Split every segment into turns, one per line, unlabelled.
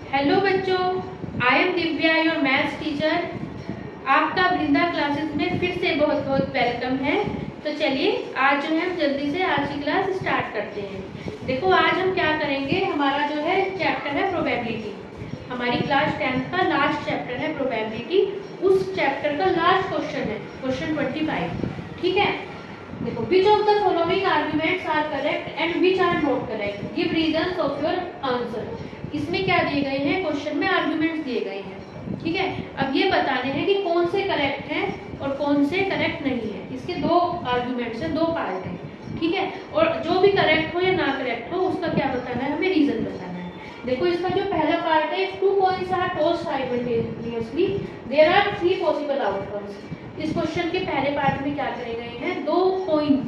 Hello बच्चों, I am Divya your maths teacher. आपका वृंदा classes में फिर से बहुत बहुत वेलकम है। तो चलिए आज जो है हम जल्दी से आज की क्लास स्टार्ट करते हैं। देखो आज हम क्या करेंगे, हमारा जो है चैप्टर है प्रोबेबिलिटी। हमारी क्लास 10th का लास्ट चैप्टर है प्रोबेबिलिटी। उस चैप्टर का लास्ट क्वेश्चन है क्वेश्चन 25। ठीक है, देखो which of the following arguments are correct and which are not correct, give reasons of your answer. इसमें क्या दिए गए हैं, क्वेश्चन में आर्गुमेंट्स दिए गए हैं। ठीक है, अब ये बताने हैं कि कौन से करेक्ट हैं और कौन से करेक्ट नहीं है। इसके दो आर्गुमेंट्स हैं, दो पार्ट हैं। ठीक है, और जो भी करेक्ट हो या ना करेक्ट हो उसका क्या बताना है, हमें रीजन बताना है। देखो इसका जो पहला पार्ट है, if 2 coins are tossed simultaneously there are 3 possible outcomes। इस क्वेश्चन के पहले पार्ट में क्या करे गए हैं, दो कॉइन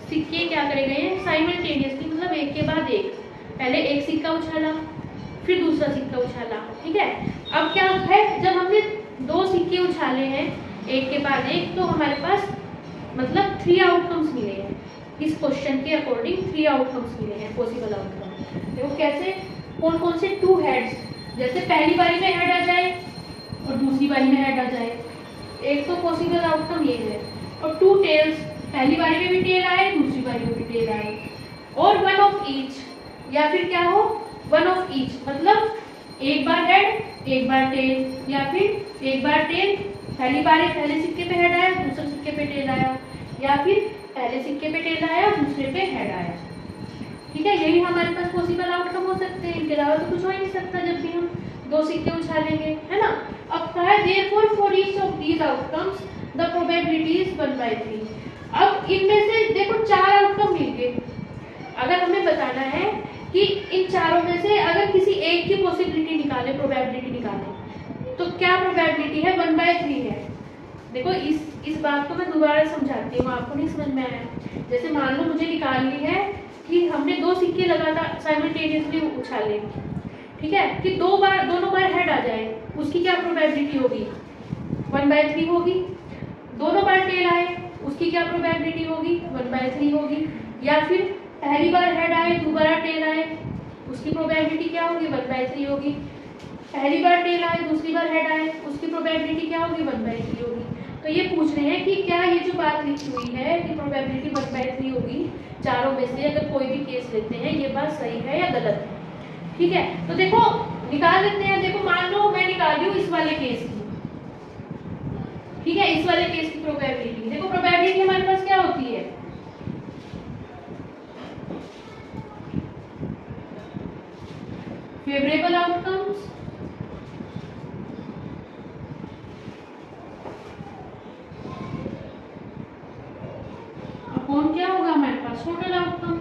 सिक्के क्या करे गए हैं साइमल्टेनियसली, मतलब एक के बाद एक। पहले एक सिक्का उछाला फिर दूसरा सिक्का उछाला। ठीक है, अब क्या है, जब हमने दो सिक्के उछाले हैं एक के बाद एक, तो हमारे पास मतलब 3 आउटकम्स मिले हैं। इस क्वेश्चन के अकॉर्डिंग 3 आउटकम्स मिले हैं, पॉसिबल आउटकम। देखो कैसे, कौन कौन से 2 हेड्स, जैसे पहली बारी में हेड आ जाए और दूसरी बारी में हेड आ जाए, एक तो पॉसिबल आउटकम ये है। और 2 टेल्स, पहली बारी में भी टेल आए दूसरी बारी में भी टेल आए। और 1 ऑफ ईच, या फिर क्या हो 1 ऑफ ईच, मतलब एक बार हेड एक बार टेल, या फिर एक बार टेल, पहले सिक्के पे हेड आया दूसरे सिक्के पे टेल आया, या फिर पहले सिक्के पे टेल आया दूसरे पे हेड आया। ठीक है, यही हमारे पास पॉसिबल आउटकम हो सकते हैं, इनके अलावा तो कुछ हो ही नहीं सकता जब भी हम दो सिक्के उछालेंगे, है ना। अब कहा है therefore for each of these outcomes the probability is 1/3। अब इनमें से देखो 4 आउटकम मिलेंगे। अगर हमें बताना है कि इन चारों में से अगर किसी एक की पॉसिबिलिटी निकाले, प्रोबेबिलिटी निकाले, तो क्या प्रोबेबिलिटी है 1/3 है। देखो इस बात को मैं दोबारा समझाती हूँ, आपको नहीं समझ में आया। जैसे मान लो मुझे निकालनी है कि हमने दो सिक्के लगातार साइमल्टेनियसली उछाले। ठीक है, कि दोनों बार हेड आ जाए, उसकी क्या प्रोबेबिलिटी होगी 1/3 होगी। दोनों बार टेल आए उसकी क्या प्रोबेबिलिटी होगी 1/3 होगी। या फिर पहली बार हेड आए दोबारा टेल आए, उसकी प्रोबेबिलिटी क्या होगी 1/3 होगी। पहली बार टेल आए दूसरी बार हेड आए, उसकी प्रोबेबिलिटी क्या होगी 1/3 होगी। तो ये पूछ रहे हैं कि क्या ये जो बात लिखी हुई है कि प्रोबेबिलिटी 1/3 होगी चारों में से, अगर कोई भी केस लेते हैं, ये बात सही है या गलत है। ठीक है, तो देखो निकाल लेते हैं। देखो मान लो मैं निकाल रही हूँ इस वाले केस की। ठीक है, इस वाले केस की प्रोबेबिलिटी, देखो प्रोबेबिलिटी हमारे पास क्या होती है, फेवरेबल आउटकम्स अपॉन क्या होगा हमारे पास टोटल आउटकम।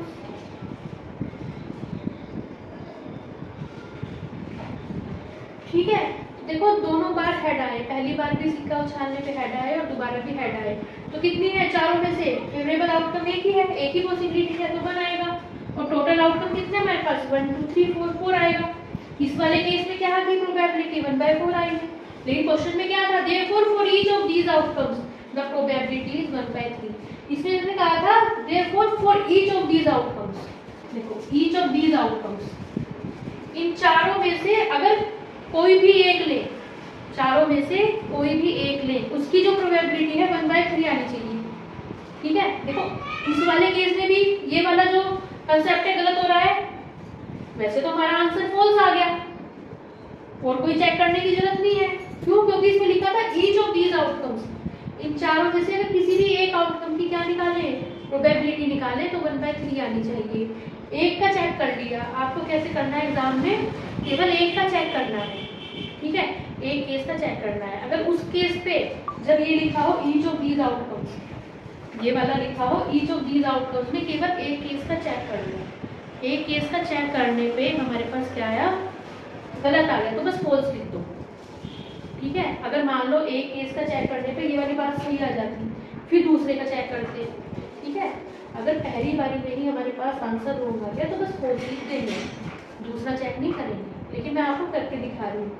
ठीक है, देखो दोनों बार हेड आए, पहली बार भी सिक्का उछालने पे हेड आए और दोबारा भी हेड आए, तो कितनी है चारों में से फेवरेबल आउटकम एक ही है, एक ही पॉसिबिलिटी है, तो 1 आएगा। और टोटल आउटकम कितने हमारे पास 1 2 3 4 4 आएगा। इस वाले केस में क्या आ गई प्रोबेबिलिटी 1/4 आएगी। लेकिन क्वेश्चन में क्या था, therefore for each of these outcomes the probability is 1/3। इसमें इसने कहा था therefore for each of these outcomes. देखो ईच ऑफ दीज आउटकम्स, इन चारों में से अगर कोई भी एक ले, चारों में से कोई भी एक ले, उसकी जो प्रोबेबिलिटी है 1/3 आनी चाहिए। ठीक है, देखो इस वाले केस में भी ये वाला जो कंसेप्ट है गलत हो रहा है, वैसे तो हमारा आंसर फॉल्स आ गया और कोई चेक करने की जरूरत नहीं है। क्यों, क्योंकि इसमें लिखा था ईच ऑफ दीज आउटकम्स, इन चारों में से अगर किसी भी एक आउटकम की क्या निकाले, प्रोबेबिलिटी निकाले, तो 1/3 आनी चाहिए। एक का चेक कर लिया, आपको कैसे करना है एग्जाम में, केवल एक का चेक करना है। ठीक है, एक केस का चेक करना है। अगर उस केस पे जब ये लिखा हो ईच ऑफ दीज आउटकम्स, ये वाला लिखा हो ईच ऑफ दीज आउटकम्स में केवल एक केस का चेक करना है। एक केस का चेक करने पे हमारे पास क्या आया, गलत आ गया, तो बस फॉल्स लिख दो। ठीक है, अगर मान लो एक केस का चेक करने पे ये वाली बात सही आ जाती, फिर दूसरे का चेक करते। ठीक है, अगर पहली बारी में ही हमारे पास आंसर रॉन्ग आ गया तो बस फॉल्स लिख देंगे, दूसरा चेक नहीं करेंगे। लेकिन मैं आपको करके दिखा रही हूँ।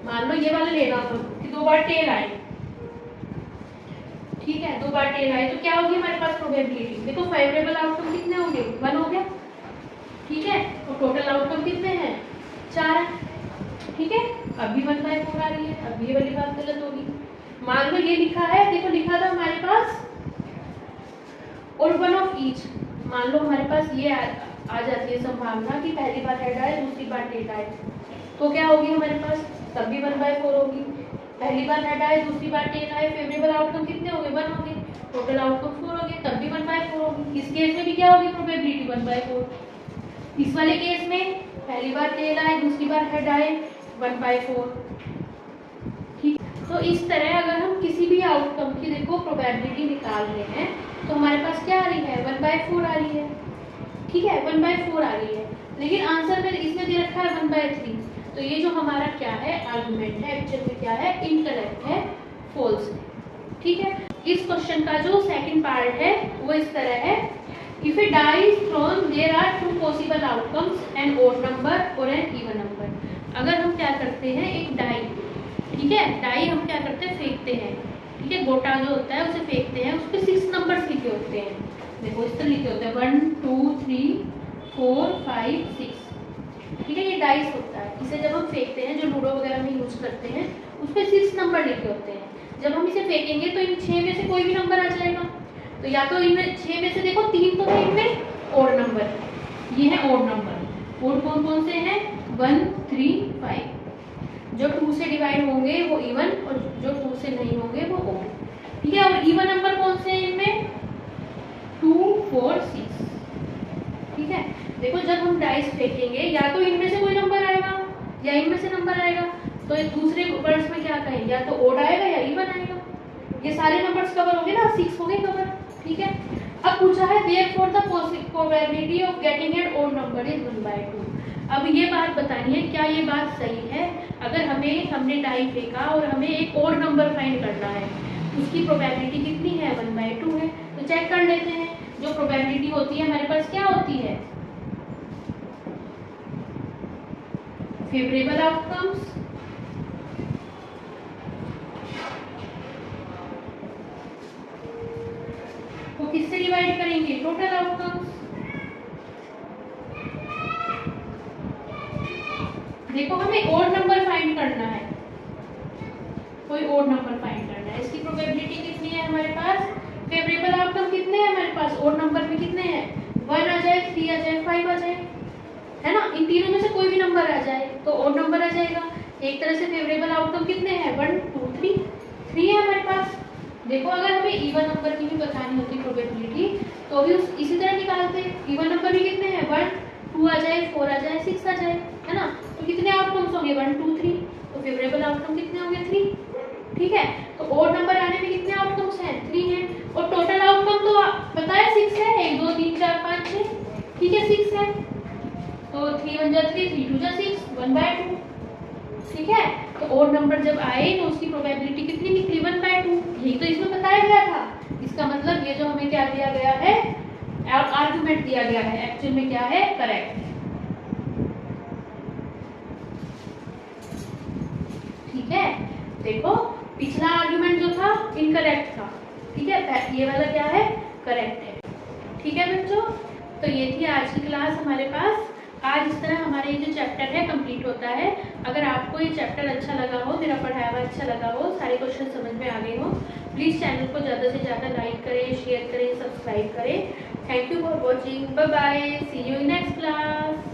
मान लो ये वाला लेना हो कि 2 बार टेल आए। ठीक है, 2 बार टेल आए तो क्या होगी हमारे पास प्रोबेबिलिटी, देखो फेवरेबल आउटकम कितने होंगे 1 हो गया। ठीक है, और टोटल आउटकम कितने हैं 4। ठीक है, अब भी 1/4 आ रही है। अब ये वाली बात गलत होगी। मान लो ये लिखा है, देखो लिखा था हमारे पास और 1 ऑफ ईच। मान लो हमारे पास ये आ जाती है संभावना कि पहली बार हेड आए, दूसरी बार टेल आए, तो क्या होगी हमारे पास, तब भी 1/4 होगी। पहली बार हेड आए, दूसरी बार टेल आए, फेवरेबल आउटकम कितने हो गए, 1 हो गए, टोटल आउटकम 4 हो गए, तब भी 1/4 होगी। इस केस में भी क्या होगी प्रोबेबिलिटी 1/4। इस वाले केस में पहली बार टेल आए, दूसरी बार हेड आए, 1/4। ठीक, तो इस तरह अगर हम किसी भी आउटकम की देखो प्रोबेबिलिटी निकाल रहे हैं तो हमारे पास क्या आ रही है, 1/4 आ रही है। ठीक है, 1/4 आ रही है, लेकिन आंसर में इसमें दे रखा है 1/3। तो ये जो हमारा क्या है आर्गुमेंट है, एक्चुअल में क्या है, इनकरेक्ट है, फॉल्स है। ठीक है, इस क्वेश्चन का जो सेकंड पार्ट है वो इस तरह है, if a die is thrown there are 2 possible outcomes, an odd number और एन इवन नंबर। अगर हम क्या करते हैं, एक डाई, ठीक है, डाई हम क्या करते हैं, फेंकते हैं। ठीक है, गोटा जो होता है उसे फेंकते हैं, उस पे 6 नंबर्स लिखे होते हैं। देखो इस तरह लिखे होते हैं 1 2 3 4 5 6। ठीक है, ये डाइस होता है, इसे जब हम फेंकते हैं, जो लूडो वगैरह में यूज करते हैं, उस पे 6 नंबर लिखे होते हैं। जब हम इसे फेंकेंगे तो इन 6 में से कोई भी नंबर आ जाएगा। तो या तो इनमें 6 में से देखो 3 तो है इनमें ओड नंबर, ये है ओड नंबर। ओड कौन कौन से हैं, 1 3 5। जो 2 से डिवाइड होंगे वो इवन, और जो 2 से नहीं होंगे वो ओड। ठीक है, और इवन नंबर कौन से हैं इनमें, 2 4 6। ठीक है, देखो जब हम डाइस फेंकेंगे या तो इनमें से कोई नंबर आएगा या इनमें से नंबर आएगा। तो एक दूसरे वर्ड्स में क्या कहें, या तो ओड आएगा या इवन आएगा। ये सारे नंबर्स कवर होंगे ना, 6 हो गए कवर। ठीक है, अब पूछा है therefore the probability of getting an odd number is 1/2। अब ये बात बतानी है, क्या ये बात सही है। अगर हमने डाई फेंका और हमें एक ओड नंबर फाइंड करना है, उसकी प्रोबेबिलिटी कितनी है, 1/2 है। तो चेक कर लेते हैं। जो प्रोबेबिलिटी होती है हमारे पास क्या होती है, फेवरेबल आउटकम्स को किससे डिवाइड करेंगे, टोटल आउटकम्स। देखो हमें ओड नंबर फाइंड करना है, कोई ओड नंबर फाइंड करना है, इसकी प्रोबेबिलिटी कितनी है हमारे पास, फेवरेबल आउटकम कितने हैं हमारे पास, ओड नंबर में कितने हैं, 1 आ जाए, 3 आ जाए, 5 आ जाए, है ना। इन तीनों में से कोई भी नंबर आ जाए तो ओड नंबर आ जाएगा। एक तरह से फेवरेबल आउटकम कितने हैं, 1 2 3 3 है हमारे पास। देखो अगर हमें इवन नंबर की भी बतानी होती प्रोबेबिलिटी तो भी इसी तरह निकालते। इवन नंबर भी कितने हैं, 1 2 आ जाए, 4 आ जाए, 6 आ जाए, है ना। तो कितने आउटकम्स होंगे, 1 2 3। तो फेवरेबल आउटकम कितने होंगे, 3। ठीक है, तो ओड नंबर आने में कितने आउटकम्स हैं, 3 हैं। और टोटल आउटकम तो पता है 6 है, 1 2 3 4 5 6। ठीक है, 6 है, तो 3 1 जा 3 3 2 जा 6, 1/2। ठीक है, तो ओड नंबर जब आए तो उसकी प्रोबेबिलिटी कितनी निकली, 1/2। यही तो इसमें बताया गया था। इसका मतलब ये जो हमें क्या दिया गया है, आर्गुमेंट दिया गया है, एक्चुअल में क्या है, करेक्ट है। ठीक है, देखो पिछला आर्गुमेंट जो था इनकरेक्ट था। ठीक है, ये वाला क्या है, करेक्ट है। ठीक है बच्चों, तो ये थी आज की क्लास हमारे पास। आज इस तरह हमारे ये जो चैप्टर है कंप्लीट होता है। अगर आपको ये चैप्टर अच्छा लगा हो, मेरा पढ़ाया हुआ अच्छा लगा हो, सारे क्वेश्चन समझ में आ गए हो, प्लीज़ चैनल को ज़्यादा से ज़्यादा लाइक करें, शेयर करें, सब्सक्राइब करें। Thank you for watching, bye bye, see you in next class.